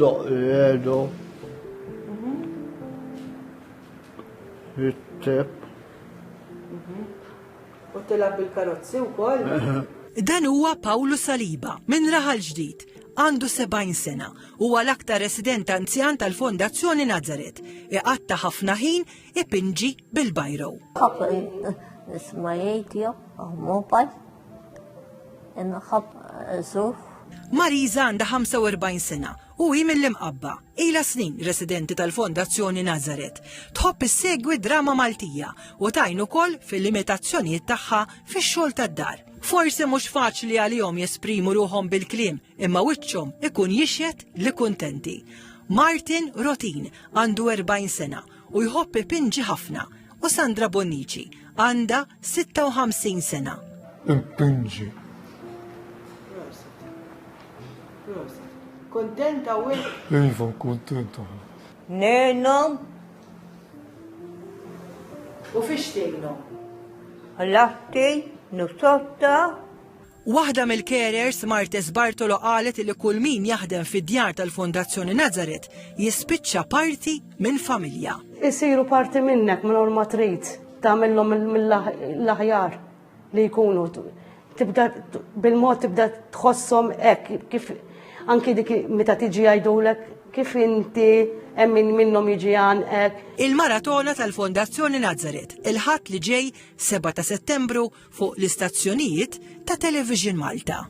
Doqqedu. Jittib. U tilab bil-karozzi wkoll? Dan huwa Pawlu Saliba minn Raħal Ġdid. Għandu 70 sena u l-aktar resident anzjan tal-Fondazzjoni Nazaret. Iqatta ħafna ħin ipinġi bil-bajro. Mariza għandha 45 sena u hi mill-Imqabba. Ila snin residenti tal-Fondazzjoni Nazaret. Tħobb issegwi drama Maltija u tajn ukoll fil-limitazzjonijiet tagħha fix-xogħol tad-dar. Forsi mhux faċli għalihom jesprimu ruhom bil-kliem, imma wiċċhom ikun jixjed li kuntenti. Martin Rotin għandu 40 sena u jħobb ipinġi ħafna u Sandra Bonnici għandha 56 sena. Impinġi. Kontenta u Iva, kontenta. Nenom, U fiex tgħinu? latte, nusotta. Waħda mill-carers Martes Bartolo qalet li kull min jaħdem fid-djar tal-Fondazzjoni Nazaret jispiċċa parti minn familja. Isiru parti minnek minn ma trid tagħmilhom mill-aħjar li jkunu. Tibda bil-mod tibda tħossom hekk kif anki dik meta tiġi jgħidulek kif inti hemm minnhom jiġi hekk. Il-maratona tal-Fondazzjoni Nazaret il-ħadd li ġej 7 ta' Settembru fuq l-istazzjonijiet ta' Television Malta.